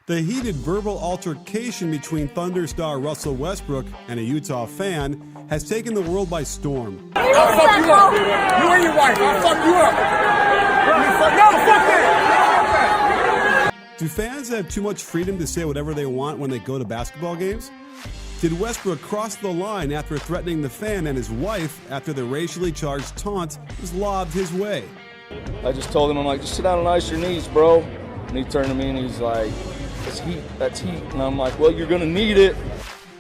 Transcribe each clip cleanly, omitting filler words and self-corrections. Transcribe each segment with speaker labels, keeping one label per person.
Speaker 1: The heated verbal altercation between Thunder star Russell Westbrook and a Utah fan has taken the world by storm.
Speaker 2: I'll fuck you up. You and your wife, I'll fuck you up. No, fuck that.
Speaker 1: Do fans have too much freedom to say whatever they want when they go to basketball games? Did Westbrook cross the line after threatening the fan and his wife after the racially charged taunt was lobbed his way?
Speaker 3: I just told him, I'm like, just sit down and ice your knees, bro. And he turned to me and he's like, that's heat, that's heat. And I'm like, well, you're going to need it.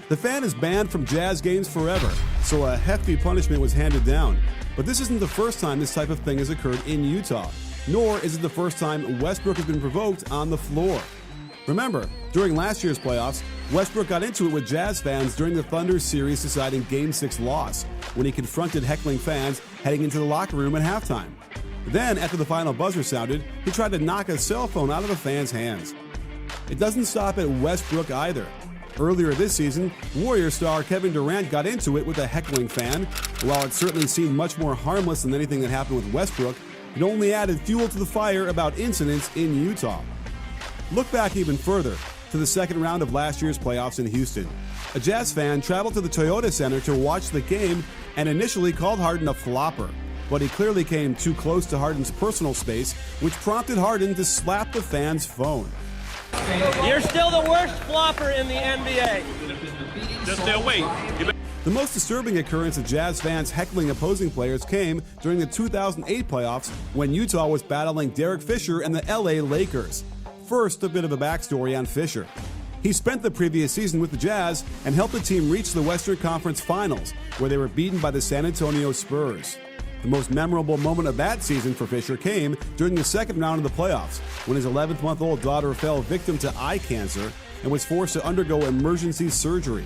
Speaker 1: The fan is banned from Jazz games forever, so a hefty punishment was handed down. But this isn't the first time this type of thing has occurred in Utah, nor is it the first time Westbrook has been provoked on the floor. Remember, during last year's playoffs, Westbrook got into it with Jazz fans during the Thunder series deciding Game 6 loss, when he confronted heckling fans heading into the locker room at halftime. Then, after the final buzzer sounded, he tried to knock a cell phone out of a fan's hands. It doesn't stop at Westbrook either. Earlier this season, Warrior star Kevin Durant got into it with a heckling fan. While it certainly seemed much more harmless than anything that happened with Westbrook, it only added fuel to the fire about incidents in Utah. Look back even further, to the second round of last year's playoffs in Houston. A Jazz fan traveled to the Toyota Center to watch the game and initially called Harden a flopper. But he clearly came too close to Harden's personal space, which prompted Harden to slap the fan's phone.
Speaker 4: You're still the worst flopper in the NBA.
Speaker 5: Just still wait.
Speaker 1: The most disturbing occurrence of Jazz fans heckling opposing players came during the 2008 playoffs when Utah was battling Derek Fisher and the LA Lakers. First, a bit of a backstory on Fisher. He spent the previous season with the Jazz and helped the team reach the Western Conference Finals, where they were beaten by the San Antonio Spurs. The most memorable moment of that season for Fisher came during the second round of the playoffs, when his 11-month-old daughter fell victim to eye cancer and was forced to undergo emergency surgery.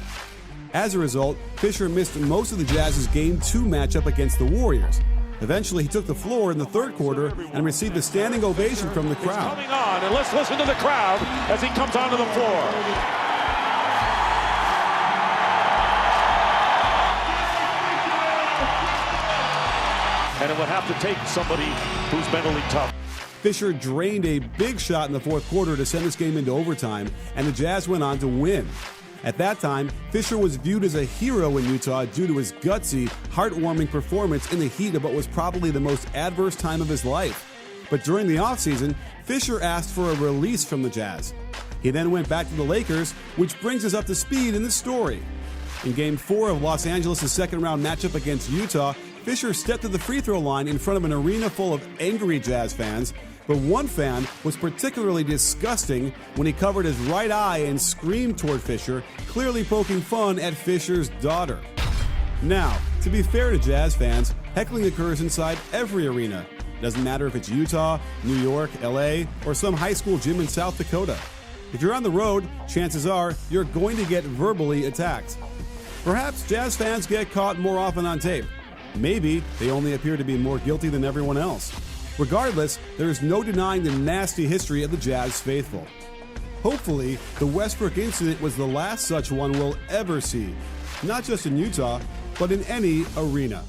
Speaker 1: As a result, Fisher missed most of the Jazz's Game 2 matchup against the Warriors. Eventually, he took the floor in the third quarter and received a standing ovation from the crowd.
Speaker 5: Coming on, and let's listen to the crowd as he comes onto the floor. And it would have to take somebody who's mentally tough.
Speaker 1: Fisher drained a big shot in the fourth quarter to send this game into overtime, and the Jazz went on to win. At that time, Fisher was viewed as a hero in Utah due to his gutsy, heartwarming performance in the heat of what was probably the most adverse time of his life. But during the offseason, Fisher asked for a release from the Jazz. He then went back to the Lakers, which brings us up to speed in the story. In Game 4 of Los Angeles' second-round matchup against Utah, Fisher stepped to the free throw line in front of an arena full of angry Jazz fans, but one fan was particularly disgusting when he covered his right eye and screamed toward Fisher, clearly poking fun at Fisher's daughter. Now, to be fair to Jazz fans, heckling occurs inside every arena. It doesn't matter if it's Utah, New York, LA, or some high school gym in South Dakota. If you're on the road, chances are you're going to get verbally attacked. Perhaps Jazz fans get caught more often on tape. Maybe they only appear to be more guilty than everyone else. Regardless, there is no denying the nasty history of the Jazz faithful. Hopefully, the Westbrook incident was the last such one we'll ever see, not just in Utah, but in any arena.